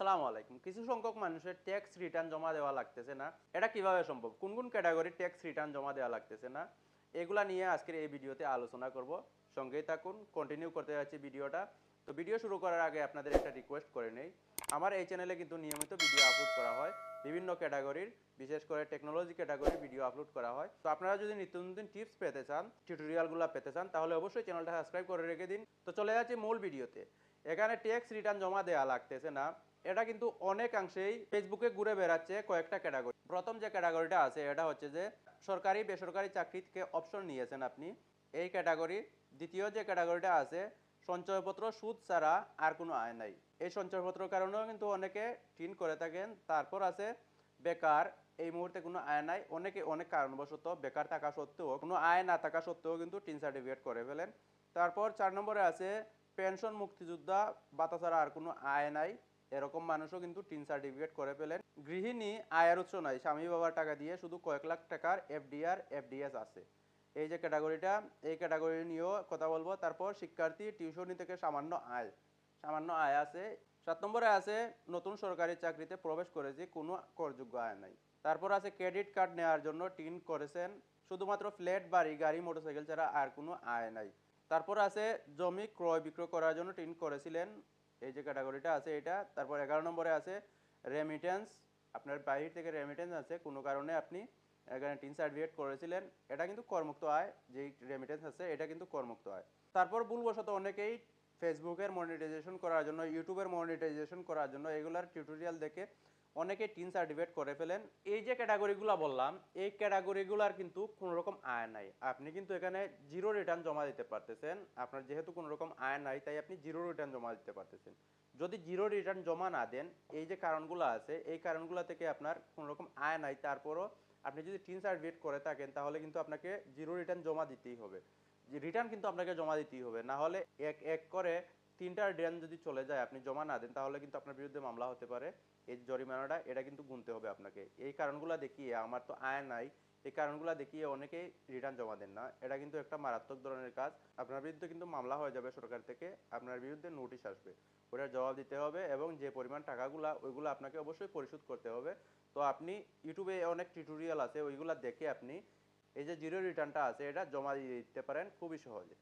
আসসালামু আলাইকুম। কিছু সংখ্যক মানুষের ট্যাক্স রিটার্ন জমা দেওয়া লাগতেছে না। এটা কিভাবে সম্ভব? কোন কোন ক্যাটাগরির ট্যাক্স রিটার্ন জমা দেওয়া লাগতেছে না? এগুলা নিয়ে আজকের এই ভিডিওতে আলোচনা করব। সঙ্গেই থাকুন, কন্টিনিউ করতে যাচ্ছি ভিডিওটা। তো ভিডিও শুরু করার আগে আপনাদের একটা রিকোয়েস্ট করে নেই। আমার এই চ্যানেলে কিন্তু নিয়মিত ভিডিও আপলোড করা হয়। বিভিন্ন ক্যাটাগরির, বিশেষ করে টেকনোলজি ক্যাটাগরির ভিডিও আপলোড করা হয়। তো আপনারা যদি নিত্য নতুন টিপস পেতে চান, টিউটোরিয়ালগুলো পেতে চান, তাহলে অবশ্যই চ্যানেলটা সাবস্ক্রাইব করে রেখে দিন। তো চলে যাচ্ছি মূল ভিডিওতে। এখানে ট্যাক্স রিটার্ন জমা দেওয়া লাগতেছে না, এটা কিন্তু অনেকাংশেই ফেসবুকে ঘুরে বেড়াচ্ছে কয়েকটা ক্যাটাগরি। প্রথম যে ক্যাটাগরিটা আছে এটা হচ্ছে যে সরকারি বেসরকারি চাকরি থেকে অপশন নিয়েছেন আপনি, এই ক্যাটাগরি। দ্বিতীয় যে ক্যাটাগরিটা আছে সঞ্চয়পত্র সুদ ছাড়া আর কোনো আয় নাই, এই সঞ্চয়পত্র কারণেও কিন্তু অনেকে টিন করে থাকেন। তারপর আছে বেকার, এই মুহূর্তে কোনো আয় নাই, অনেকে অনেক কারণবশত বেকার থাকা সত্ত্বেও, কোনো আয় না থাকা সত্ত্বেও কিন্তু টিন সার্টিফিকেট করে ফেলেন। তারপর 4 নম্বরে আছে পেনশন, মুক্তিযোদ্ধা ভাতা ছাড়া আর কোনো আয় নাই, এরকম মানুষও কিন্তু টিন সার্টিফিকেট করে ফেলেন। গৃহিণী, আয়ের উৎস নাই, স্বামী বাবার টাকা দিয়ে শুধু কয়েক লাখ টাকার এফডিআর এফডিএস আছে, এই যে ক্যাটাগরিটা, এই ক্যাটাগরি নিয়েও কথা বলবো। তারপর শিক্ষার্থী, টিউশনি থেকে সামান্য আয় আছে। 7 নম্বরে আছে নতুন সরকারি চাকরিতে প্রবেশ করেছি, কোনো করযোগ্য আয় নাই। তারপর আছে ক্রেডিট কার্ড নেওয়ার জন্য টিন করেছেন, শুধুমাত্র ফ্ল্যাট, বাড়ি, গাড়ি, মোটরসাইকেল ছাড়া আর কোনো আয় নাই। তারপর আছে জমি ক্রয় বিক্রয় করার জন্য টিন করেছিলেন, এই যে ক্যাটাগরিটা আছে এটা। তারপর 11 নম্বরে আছে রেমিটেন্স, আপনার বাহির থেকে রেমিটেন্স আছে, কোনো কারণে আপনি এখানে টিন সার্টিফিকেট করেছিলেন, এটা কিন্তু করমুক্ত আয়, যেই রেমিটেন্স আছে এটা কিন্তু করমুক্ত আয়। তারপর ভুলবশত অনেকেই ফেসবুকের মনিটাইজেশন করার জন্য, ইউটিউবের মনিটাইজেশন করার জন্য এগুলার টিউটোরিয়াল দেখে অনেকে টিন সার্টিফিকেট করে ফেলেন। এই যে ক্যাটাগরিগুলো বললাম, এই ক্যাটাগরিগুলোর কিন্তু কোনো রকম আয় নাই, আপনি কিন্তু এখানে জিরো রিটার্ন জমা দিতে পারতেছেন। আপনার যেহেতু কোনো রকম আয় নাই, তাই আপনি জিরো রিটার্ন জমা দিতে পারতেছেন। যদি জিরো রিটার্ন জমা না দেন, এই যে কারণগুলো আছে, এই কারণগুলো থেকে আপনার কোনো রকম আয় নাই, তারপরও আপনি যদি টিন সার্টিফিকেট করে থাকেন, তাহলে কিন্তু আপনাকে জিরো রিটার্ন জমা দিতেই হবে। রিটার্ন কিন্তু আপনাকে জমা দিতেই হবে, না হলে এক এক করে 3টা রিটার্ন যদি চলে যায়, আপনি জমা না দেন, তাহলে কিন্তু আপনার বিরুদ্ধে মামলা হতে পারে। এই জরিমানাটা এটা কিন্তু গুনতে হবে আপনাকে। এই কারণগুলো দেখিয়ে, আমার তো আয় নাই, এই কারণগুলো দেখিয়ে অনেকেই রিটার্ন জমা দেন না, এটা কিন্তু একটা মারাত্মক ধরনের কাজ। আপনার বিরুদ্ধে কিন্তু মামলা হয়ে যাবে সরকার থেকে, আপনার বিরুদ্ধে নোটিশ আসবে, ওটার জবাব দিতে হবে এবং যে পরিমাণ টাকাগুলো ওইগুলো আপনাকে অবশ্যই পরিশোধ করতে হবে। তো আপনি ইউটিউবে অনেক টিউটোরিয়াল আছে, ওইগুলো দেখে আপনি এই যে জিরো রিটার্নটা আছে এটা জমা দিয়ে দিতে পারেন খুবই সহজে।